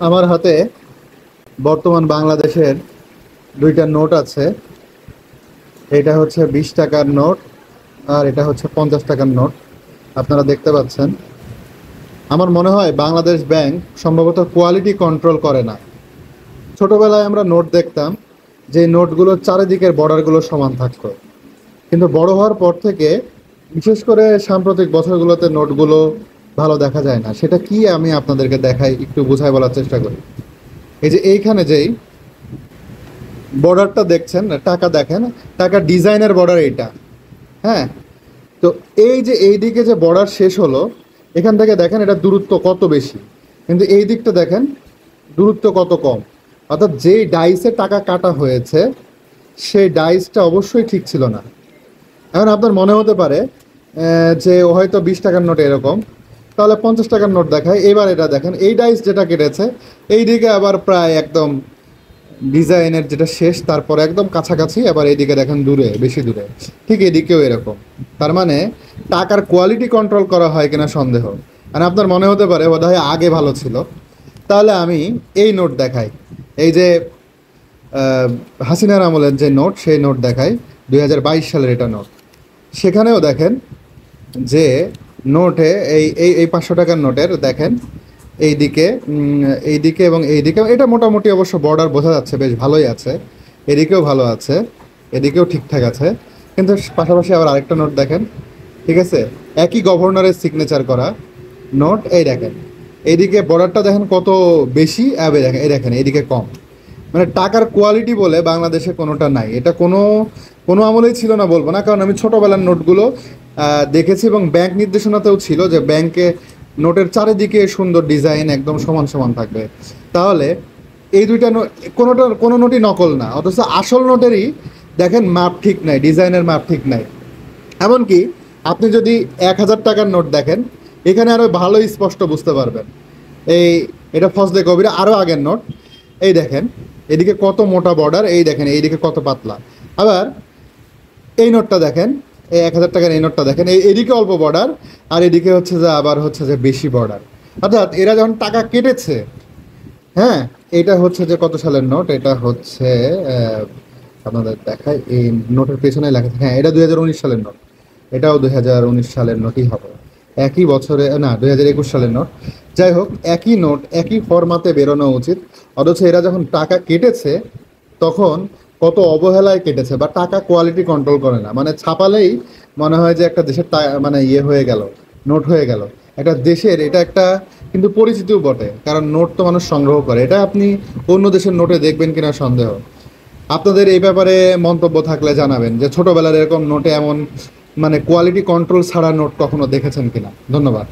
আমার হাতে বর্তমান বাংলাদেশের দুইটা নোট আছে। এটা হচ্ছে 20 টাকার নোট, আর এটা হচ্ছে 50 টাকার নোট। আপনারা দেখতে পাচ্ছেন। আমার মনে হয় বাংলাদেশ ব্যাংক সম্ভবত কোয়ালিটি কন্ট্রোল করে না। ছোটবেলায় আমরা নোট দেখতাম যে নোটগুলোর চারিদিকের বর্ডারগুলো সমান থাকতো, কিন্তু বড় হওয়ার পর থেকে বিশেষ করে সাম্প্রতিক বছরগুলোতে নোটগুলো ভালো দেখা যায় না। সেটা কি আমি আপনাদেরকে দেখাই, একটু বুঝাই বলার চেষ্টা করি। এই যে এইখানে যেই বর্ডারটা দেখছেন, টাকা দেখেন, টাকা ডিজাইনের বর্ডার এইটা। হ্যাঁ, তো এই যে এই দিকে যে বর্ডার শেষ হলো, এখান থেকে দেখেন এটা দূরত্ব কত বেশি, কিন্তু এই দিকটা দেখেন দূরত্ব কত কম। অর্থাৎ যেই ডাইসে টাকা কাটা হয়েছে সেই ডাইসটা অবশ্যই ঠিক ছিল না। এখন আপনার মনে হতে পারে যে হয়তো 20 টাকার নোট এরকম, তাহলে 50 টাকার নোট দেখায়। এবার এটা দেখেন, এই ডাইস যেটা কেটেছে এই দিকে আবার প্রায় একদম ডিজাইনের যেটা শেষ তারপরে একদম কাছাকাছি, আবার এইদিকে দেখেন দূরে, বেশি দূরে। ঠিক এদিকেও এরকম। তার মানে টাকার কোয়ালিটি কন্ট্রোল করা হয় কিনা সন্দেহ। আর আপনার মনে হতে পারে বোধহয় আগে ভালো ছিল। তাহলে আমি এই নোট দেখাই। এই যে হাসিনার আমলের যে নোট, সেই নোট দেখাই। 2022 সালের এটা নোট। সেখানেও দেখেন যে নোটে এই এই এই 500 টাকার নোটের দেখেন এইদিকে এইদিকে এবং এইদিকে এটা মোটামুটি অবশ্য বর্ডার বোঝা যাচ্ছে, বেশ ভালোই আছে। এদিকেও ভালো আছে, এদিকেও ঠিকঠাক আছে। কিন্তু পাশাপাশি আবার আরেকটা নোট দেখেন, ঠিক আছে, একই গভর্নরের সিগনেচার করা নোট। এই দেখেন এইদিকে বর্ডারটা দেখেন কত বেশি, দেখেন এই দেখেন এইদিকে কম। মানে টাকার কোয়ালিটি বলে বাংলাদেশে কোনোটা নাই। এটা কোনো কোনো আমলেই ছিল না বলবো না, কারণ আমি ছোটোবেলার নোটগুলো দেখেছি এবং ব্যাংক নির্দেশনাতেও ছিল যে ব্যাংকে নোটের চারিদিকে সুন্দর ডিজাইন একদম সমান সমান থাকবে। তাহলে এই দুইটা নোট কোনো নোটই নকল না, অথচ আসল নোটেরই দেখেন মাপ ঠিক নাই, ডিজাইনের মাপ ঠিক নাই। এমনকি আপনি যদি 1000 টাকার নোট দেখেন, এখানে আরও ভালোই স্পষ্ট বুঝতে পারবেন। এই এটা ফজলে কবির আরও আগের নোট। এই দেখেন এদিকে কত মোটা বর্ডার, এই দেখেন এইদিকে কত পাতলা। আবার এই নোটটা দেখেন, এই 1000 টাকার এই নোটটা দেখেন, এদিকে অল্প বর্ডার, আর এদিকে হচ্ছে যে আবার হচ্ছে যে বেশি বর্ডার। অর্থাৎ এরা যখন টাকা কেটেছে, হ্যাঁ, এটা হচ্ছে যে কত সালের নোট, এটা হচ্ছে আপনাদের দেখায়, এই নোটের পেছনে লেখা থাকে, হ্যাঁ এটা 2019 সালের নোট। এটাও 2019 সালের নোটই হবে। একই বছরে না, 2021 সালের নোট। যাই হোক, একই নোট একই ফরম্যাটে বেরোনো উচিত। অথচ এরা যখন টাকা কেটেছে তখন কত অবহেলায় কেটেছে, বা টাকা কোয়ালিটি কন্ট্রোল করে না। মানে ছাপালেই মনে হয় যে একটা দেশের মানে ইয়ে হয়ে গেল, নোট হয়ে গেল একটা দেশের। এটা একটা কিন্তু পরিচিতিও বটে, কারণ নোট তো মানুষ সংগ্রহ করে। এটা আপনি অন্য দেশের নোটে দেখবেন কিনা সন্দেহ। আপনাদের এই ব্যাপারে মন্তব্য থাকলে জানাবেন যে ছোটবেলার এরকম নোটে এমন মানে কোয়ালিটি কন্ট্রোল ছাড়া নোট কখনো দেখেছেন কিনা। ধন্যবাদ।